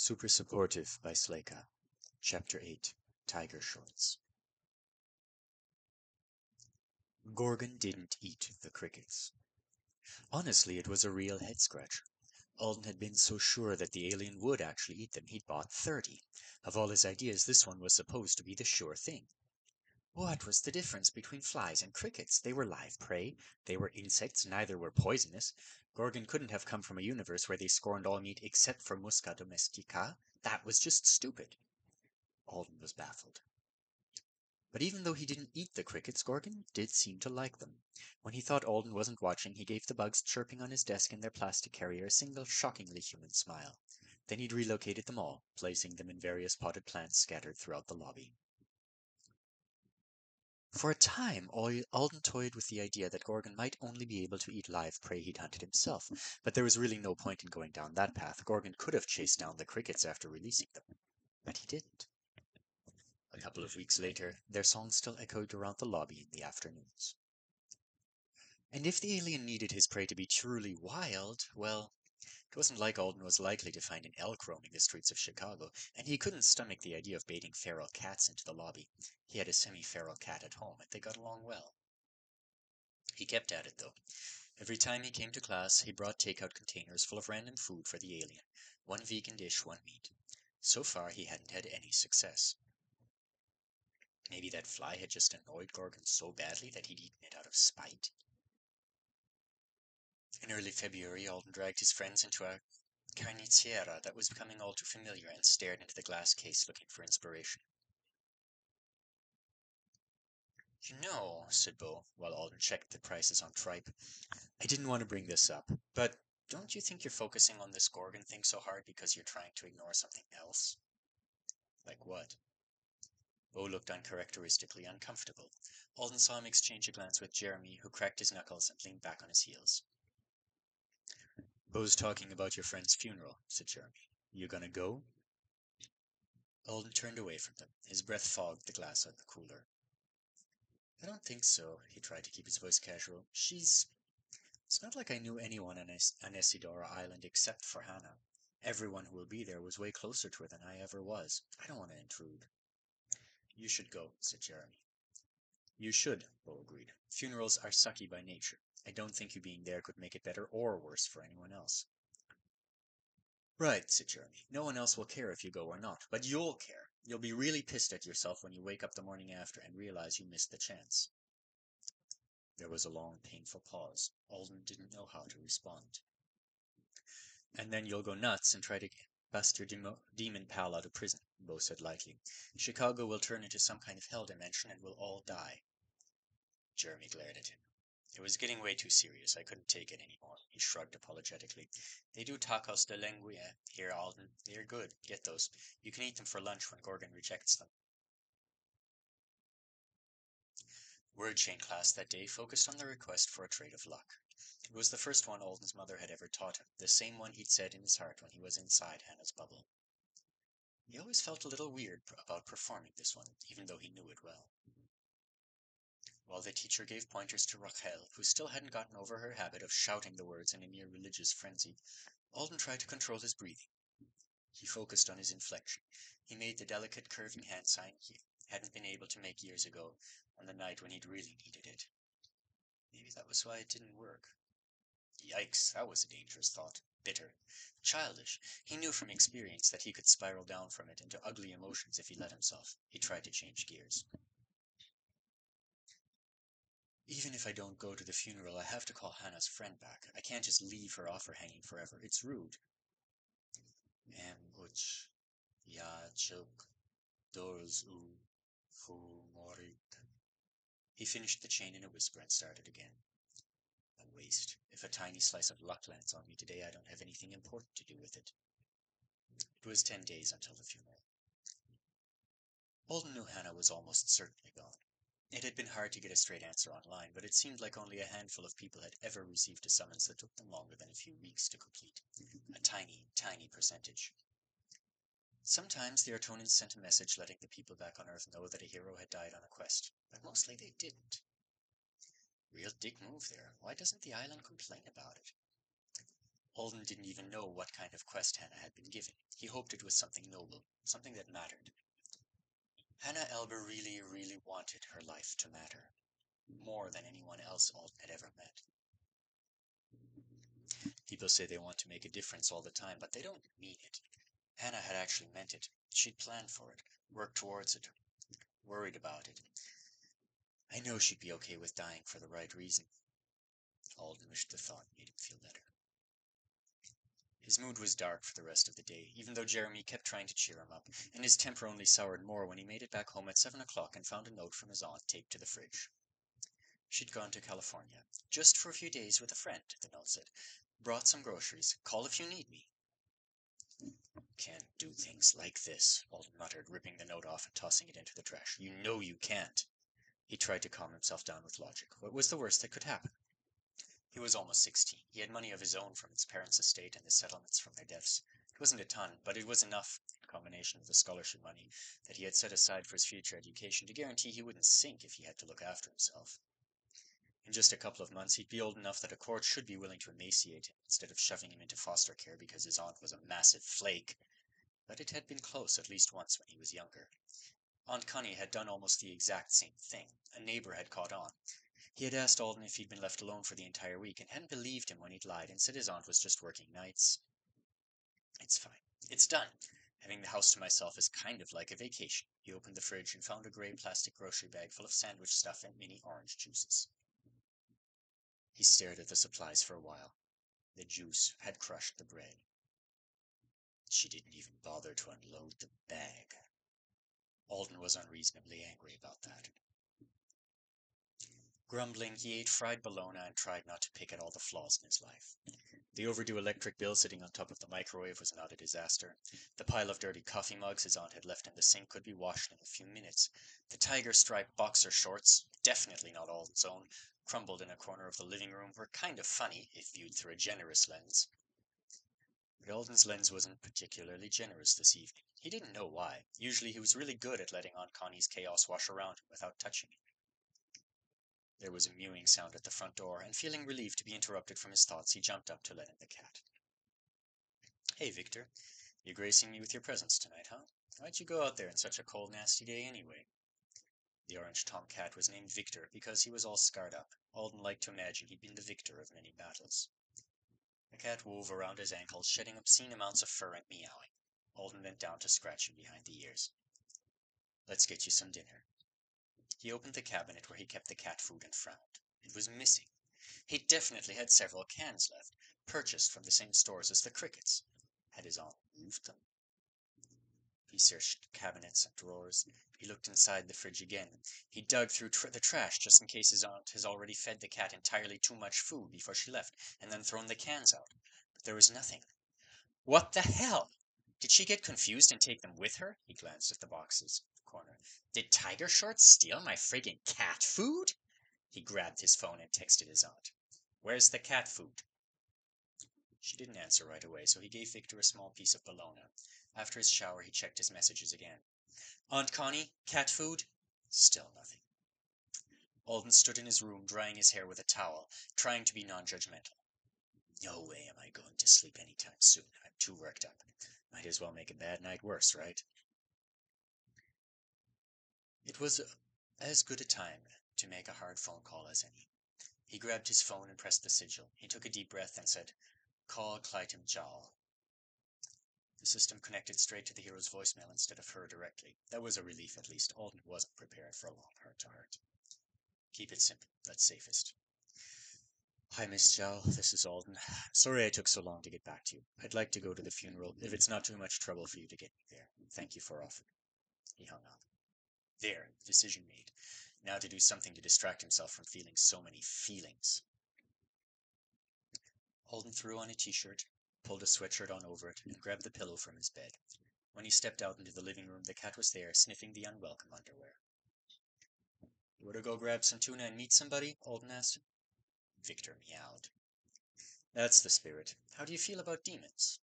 Super Supportive by Slaka. Chapter 8 Tiger Shorts. Gorgon didn't eat the crickets. Honestly, it was a real head-scratcher. Alden had been so sure that the alien would actually eat them, he'd bought 30. Of all his ideas, this one was supposed to be the sure thing. What was the difference between flies and crickets? They were live prey. They were insects. Neither were poisonous. Gorgon couldn't have come from a universe where they scorned all meat except for Musca domestica. That was just stupid. Alden was baffled. But even though he didn't eat the crickets, Gorgon did seem to like them. When he thought Alden wasn't watching, he gave the bugs chirping on his desk in their plastic carrier a single shockingly human smile. Then he'd relocated them all, placing them in various potted plants scattered throughout the lobby. For a time, Alden toyed with the idea that Gorgon might only be able to eat live prey he'd hunted himself, but there was really no point in going down that path. Gorgon could have chased down the crickets after releasing them, but he didn't. A couple of weeks later, their song still echoed around the lobby in the afternoons. And if the alien needed his prey to be truly wild, well, it wasn't like Alden was likely to find an elk roaming the streets of Chicago, and he couldn't stomach the idea of baiting feral cats into the lobby. He had a semi-feral cat at home, and they got along well. He kept at it, though. Every time he came to class, he brought takeout containers full of random food for the alien. One vegan dish, one meat. So far, he hadn't had any success. Maybe that fly had just annoyed Gorgon so badly that he'd eaten it out of spite. In early February, Alden dragged his friends into a carniceria that was becoming all too familiar and stared into the glass case looking for inspiration. You know, said Bo, while Alden checked the prices on tripe, I didn't want to bring this up, but don't you think you're focusing on this Gorgon thing so hard because you're trying to ignore something else? Like what? Bo looked uncharacteristically uncomfortable. Alden saw him exchange a glance with Jeremy, who cracked his knuckles and leaned back on his heels. Bo's talking about your friend's funeral, said Jeremy. You gonna go? Alden turned away from them. His breath fogged the glass of the cooler. I don't think so, he tried to keep his voice casual. It's not like I knew anyone on Isidora Island except for Hannah. Everyone who will be there was way closer to her than I ever was. I don't want to intrude. You should go, said Jeremy. You should, Bo agreed. Funerals are sucky by nature. I don't think you being there could make it better or worse for anyone else. Right, said Jeremy. No one else will care if you go or not, but you'll care. You'll be really pissed at yourself when you wake up the morning after and realize you missed the chance. There was a long, painful pause. Alden didn't know how to respond. And then you'll go nuts and try to bust your demon pal out of prison, Bo said lightly. Chicago will turn into some kind of hell dimension and we'll all die. Jeremy glared at him. It was getting way too serious. I couldn't take it anymore. He shrugged apologetically. They do tacos de lengua here, Alden. They're good. Get those. You can eat them for lunch when Gorgon rejects them. Word chain class that day focused on the request for a trait of luck. It was the first one Alden's mother had ever taught him, the same one he'd said in his heart when he was inside Hannah's bubble. He always felt a little weird about performing this one, even though he knew it well. While the teacher gave pointers to Rachel, who still hadn't gotten over her habit of shouting the words in a near religious frenzy, Alden tried to control his breathing. He focused on his inflection. He made the delicate curving hand sign he hadn't been able to make years ago, on the night when he'd really needed it. Maybe that was why it didn't work. Yikes, that was a dangerous thought. Bitter. Childish. He knew from experience that he could spiral down from it into ugly emotions if he let himself. He tried to change gears. Even if I don't go to the funeral, I have to call Hannah's friend back. I can't just leave her off her hanging forever. It's rude. Uch, ya chuk, doors u, fu morit. He finished the chain in a whisper and started again. A waste. If a tiny slice of luck lands on me today, I don't have anything important to do with it. It was 10 days until the funeral. Alden knew Hannah was almost certainly gone. It had been hard to get a straight answer online, but it seemed like only a handful of people had ever received a summons that took them longer than a few weeks to complete. A tiny, tiny percentage. Sometimes the Artonans sent a message letting the people back on Earth know that a hero had died on a quest, but mostly they didn't. Real dick move there. Why doesn't the island complain about it? Alden didn't even know what kind of quest Hannah had been given. He hoped it was something noble, something that mattered. Hannah Elber really, really wanted her life to matter, more than anyone else Alden had ever met. People say they want to make a difference all the time, but they don't mean it. Hannah had actually meant it. She'd planned for it, worked towards it, worried about it. I know she'd be okay with dying for the right reason. Alden wished the thought made him feel better. His mood was dark for the rest of the day, even though Jeremy kept trying to cheer him up, and his temper only soured more when he made it back home at 7 o'clock and found a note from his aunt taped to the fridge. She'd gone to California, just for a few days with a friend, the note said. Brought some groceries. Call if you need me. Can't do things like this, Alden muttered, ripping the note off and tossing it into the trash. You know you can't. He tried to calm himself down with logic. What was the worst that could happen? He was almost 16. He had money of his own from his parents' estate and the settlements from their deaths. It wasn't a ton, but it was enough, in combination with the scholarship money that he had set aside for his future education, to guarantee he wouldn't sink if he had to look after himself. In just a couple of months, he'd be old enough that a court should be willing to emaciate him instead of shoving him into foster care because his aunt was a massive flake. But it had been close at least once when he was younger. Aunt Connie had done almost the exact same thing. A neighbor had caught on. He had asked Alden if he'd been left alone for the entire week and hadn't believed him when he'd lied and said his aunt was just working nights. It's fine. It's done. Having the house to myself is kind of like a vacation. He opened the fridge and found a gray plastic grocery bag full of sandwich stuff and mini orange juices. He stared at the supplies for a while. The juice had crushed the bread. She didn't even bother to unload the bag. Alden was unreasonably angry about that. Grumbling, he ate fried bologna and tried not to pick at all the flaws in his life. The overdue electric bill sitting on top of the microwave was not a disaster. The pile of dirty coffee mugs his aunt had left in the sink could be washed in a few minutes. The tiger-striped boxer shorts, definitely not Alden's own, crumbled in a corner of the living room, were kind of funny if viewed through a generous lens. But Alden's lens wasn't particularly generous this evening. He didn't know why. Usually he was really good at letting Aunt Connie's chaos wash around him without touching it. There was a mewing sound at the front door, and feeling relieved to be interrupted from his thoughts, he jumped up to let in the cat. Hey, Victor. You gracing me with your presence tonight, huh? Why'd you go out there in such a cold, nasty day anyway? The orange tomcat was named Victor because he was all scarred up. Alden liked to imagine he'd been the victor of many battles. The cat wove around his ankles, shedding obscene amounts of fur and meowing. Alden bent down to scratch him behind the ears. Let's get you some dinner. He opened the cabinet where he kept the cat food and frowned. It was missing. He definitely had several cans left, purchased from the same stores as the crickets. Had his aunt moved them? He searched cabinets and drawers. He looked inside the fridge again. He dug through the trash just in case his aunt has already fed the cat entirely too much food before she left, and then thrown the cans out. But there was nothing. What the hell? Did she get confused and take them with her? He glanced at the boxes in the corner. Did Tiger Shorts steal my friggin' cat food? He grabbed his phone and texted his aunt. Where's the cat food? She didn't answer right away, so he gave Victor a small piece of bologna. After his shower, he checked his messages again. Aunt Connie, cat food? Still nothing. Alden stood in his room, drying his hair with a towel, trying to be non-judgmental. No way am I going to sleep any time soon. I'm too worked up. Might as well make a bad night worse, right? It was as good a time to make a hard phone call as any. He grabbed his phone and pressed the sigil. He took a deep breath and said, Call Clytum Jal. The system connected straight to the hero's voicemail instead of her directly. That was a relief, at least. Alden wasn't prepared for a long heart-to-heart. Keep it simple. That's safest. Hi, Miss Jal. This is Alden. Sorry I took so long to get back to you. I'd like to go to the funeral, if it's not too much trouble for you to get me there. Thank you for offering. He hung up. There, decision made. Now to do something to distract himself from feeling so many feelings. Alden threw on a t-shirt, pulled a sweatshirt on over it, and grabbed the pillow from his bed. When he stepped out into the living room, the cat was there, sniffing the unwelcome underwear. You want to go grab some tuna and meet somebody? Alden asked. Victor meowed. That's the spirit. How do you feel about demons?